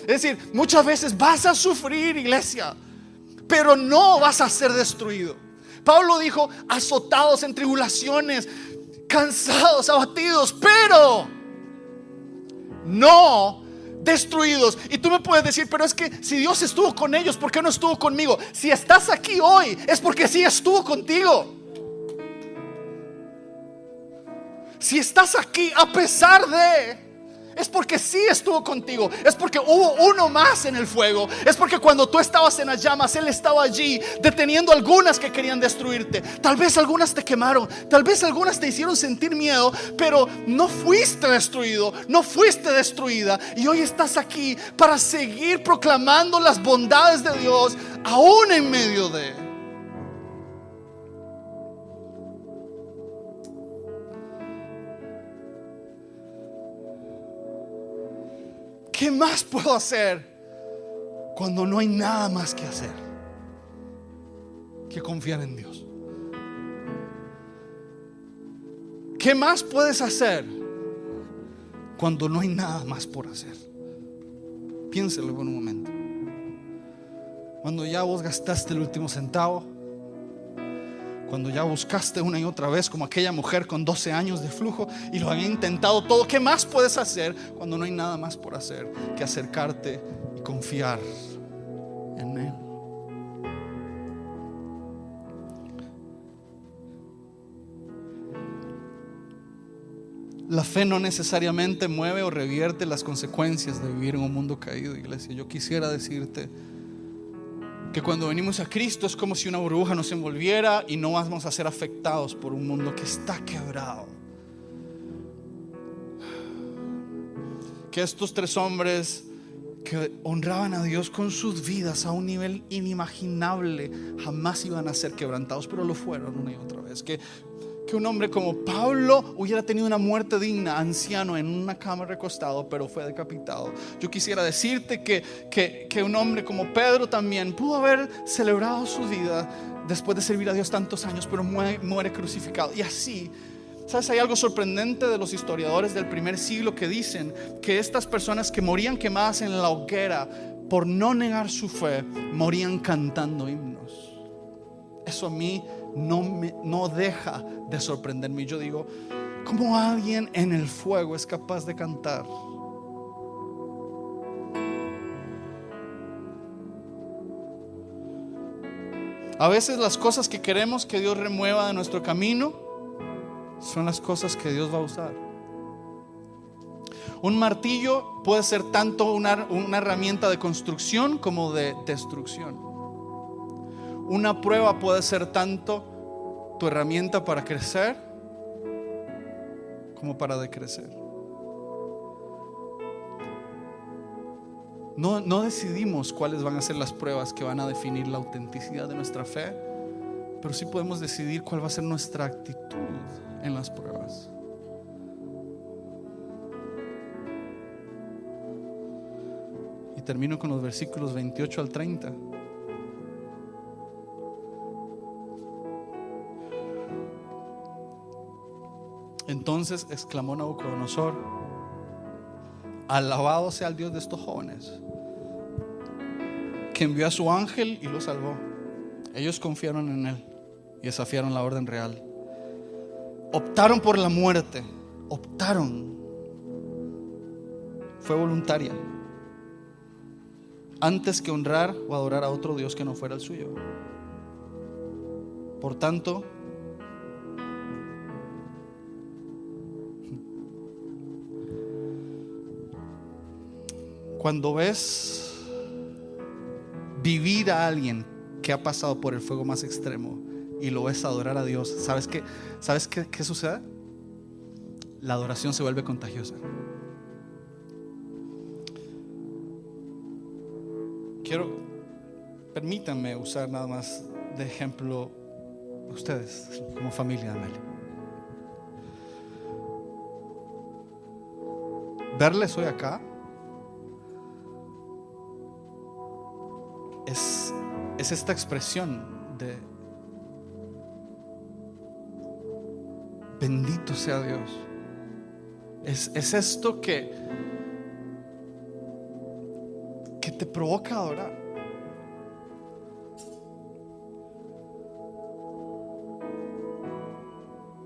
[SPEAKER 1] Es decir, muchas veces vas a sufrir, iglesia, pero no vas a ser destruido. Pablo dijo, azotados en tribulaciones, cansados, abatidos, pero no destruidos. Y tú me puedes decir, pero es que si Dios estuvo con ellos, ¿por qué no estuvo conmigo? Si estás aquí hoy, es porque sí estuvo contigo. Si estás aquí a pesar de, es porque sí estuvo contigo. Es porque hubo uno más en el fuego. Es porque cuando tú estabas en las llamas, Él estaba allí deteniendo algunas que querían destruirte. Tal vez algunas te quemaron, tal vez algunas te hicieron sentir miedo, pero no fuiste destruido, no fuiste destruida. Y hoy estás aquí para seguir proclamando las bondades de Dios aún en medio de. ¿Qué más puedo hacer cuando no hay nada más que hacer que confiar en Dios? ¿Qué más puedes hacer cuando no hay nada más por hacer? Piénselo por un momento. Cuando ya vos gastaste el último centavo, cuando ya buscaste una y otra vez, como aquella mujer con 12 años de flujo y lo había intentado todo, ¿qué más puedes hacer cuando no hay nada más por hacer que acercarte y confiar en Él? La fe no necesariamente mueve o revierte las consecuencias de vivir en un mundo caído, iglesia. Yo quisiera decirte que cuando venimos a Cristo es como si una burbuja nos envolviera y no vamos a ser afectados por un mundo que está quebrado. Que estos tres hombres que honraban a Dios con sus vidas a un nivel inimaginable jamás iban a ser quebrantados, pero lo fueron una y otra vez. Que un hombre como Pablo hubiera tenido una muerte digna, anciano en una cama recostado, pero fue decapitado. Yo quisiera decirte que un hombre como Pedro también pudo haber celebrado su vida después de servir a Dios tantos años, pero muere crucificado. Y así, ¿sabes? Hay algo sorprendente de los historiadores del primer siglo que dicen que estas personas que morían quemadas en la hoguera por no negar su fe, morían cantando himnos. Eso a mí no deja de sorprenderme. Yo digo, ¿cómo alguien en el fuego es capaz de cantar? A veces las cosas que queremos que Dios remueva de nuestro camino son las cosas que Dios va a usar. Un martillo puede ser tanto una herramienta de construcción como de destrucción. Una prueba puede ser tanto tu herramienta para crecer como para decrecer. No decidimos cuáles van a ser las pruebas que van a definir la autenticidad de nuestra fe, pero sí podemos decidir cuál va a ser nuestra actitud en las pruebas. Y termino con los versículos 28 al 30. Entonces exclamó Nabucodonosor: alabado sea el Dios de estos jóvenes, que envió a su ángel y lo salvó. Ellos confiaron en él y desafiaron la orden real. Optaron por la muerte. Optaron. Fue voluntaria, antes que honrar o adorar a otro Dios que no fuera el suyo. Por tanto, cuando ves vivir a alguien que ha pasado por el fuego más extremo y lo ves adorar a Dios, ¿sabes qué sucede? La adoración se vuelve contagiosa. Permítanme usar nada más de ejemplo ustedes como familia de Meli. Verles hoy acá es esta expresión de bendito sea Dios. Es esto que te provoca adorar.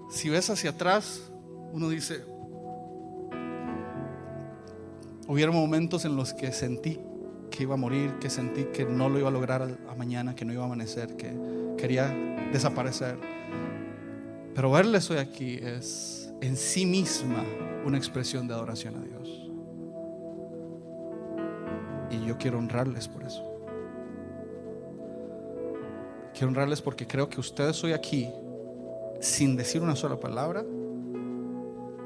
[SPEAKER 1] Si ves hacia atrás, uno dice: hubieron momentos en los que sentí que iba a morir, que sentí que no lo iba a lograr a mañana, que no iba a amanecer, que quería desaparecer. Pero verles hoy aquí es en sí misma una expresión de adoración a Dios. Y yo quiero honrarles por eso. Quiero honrarles porque creo que ustedes hoy aquí, sin decir una sola palabra,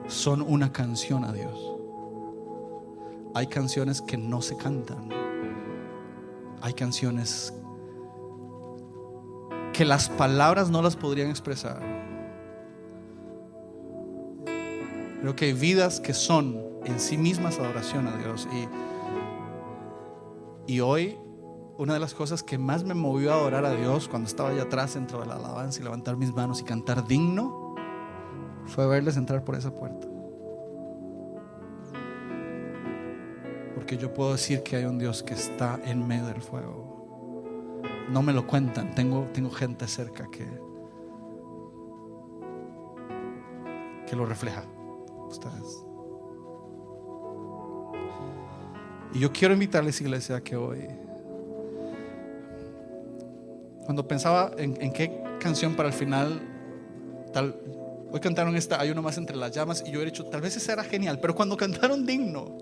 [SPEAKER 1] son una canción a Dios. Hay canciones que no se cantan. Hay canciones que las palabras no las podrían expresar. Creo que hay vidas que son en sí mismas adoración a Dios. Y hoy, una de las cosas que más me movió a adorar a Dios cuando estaba allá atrás dentro de la alabanza y levantar mis manos y cantar digno, fue verles entrar por esa puerta. Porque yo puedo decir que hay un Dios que está en medio del fuego. No me lo cuentan, tengo gente cerca que lo refleja. Ustedes. Y yo quiero invitarles, iglesia, que hoy, cuando pensaba en qué canción para el final, hoy cantaron esta, hay uno más entre las llamas, y yo he dicho, tal vez esa era genial, pero cuando cantaron digno,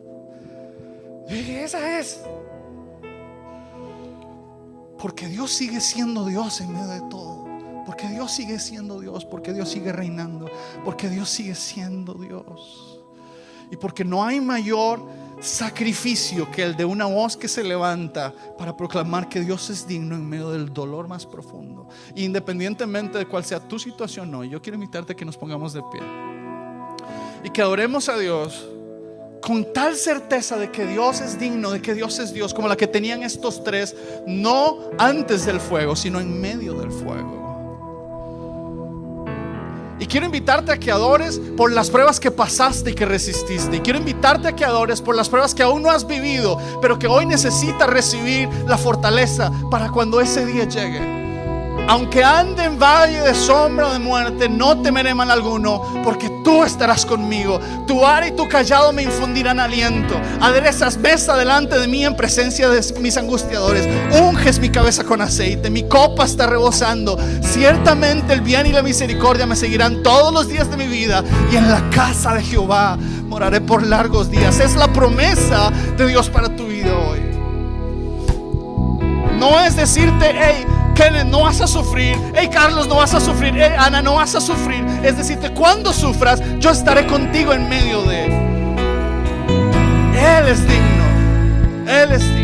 [SPEAKER 1] yo dije, esa es. Porque Dios sigue siendo Dios en medio de todo. Porque Dios sigue siendo Dios. Porque Dios sigue reinando. Porque Dios sigue siendo Dios. Y porque no hay mayor sacrificio que el de una voz que se levanta para proclamar que Dios es digno en medio del dolor más profundo. Independientemente de cuál sea tu situación hoy, yo quiero invitarte a que nos pongamos de pie y que adoremos a Dios con tal certeza de que Dios es digno, de que Dios es Dios, como la que tenían estos tres, no antes del fuego, sino en medio del fuego. Y quiero invitarte a que adores por las pruebas que pasaste y que resististe. Y quiero invitarte a que adores por las pruebas que aún no has vivido, pero que hoy necesitas recibir la fortaleza para cuando ese día llegue. Aunque ande en valle de sombra o de muerte, no temeré mal alguno, porque tú estarás conmigo. Tu vara y tu callado me infundirán aliento. Aderezas mesa delante de mí en presencia de mis angustiadores. Unges mi cabeza con aceite, mi copa está rebosando. Ciertamente el bien y la misericordia me seguirán todos los días de mi vida, y en la casa de Jehová moraré por largos días. Es la promesa de Dios para tu vida hoy. No es decirte, hey Kenneth, no vas a sufrir. Hey Carlos, no vas a sufrir. Hey Ana, no vas a sufrir. Es decirte, cuando sufras, yo estaré contigo en medio de. Él es digno. Él es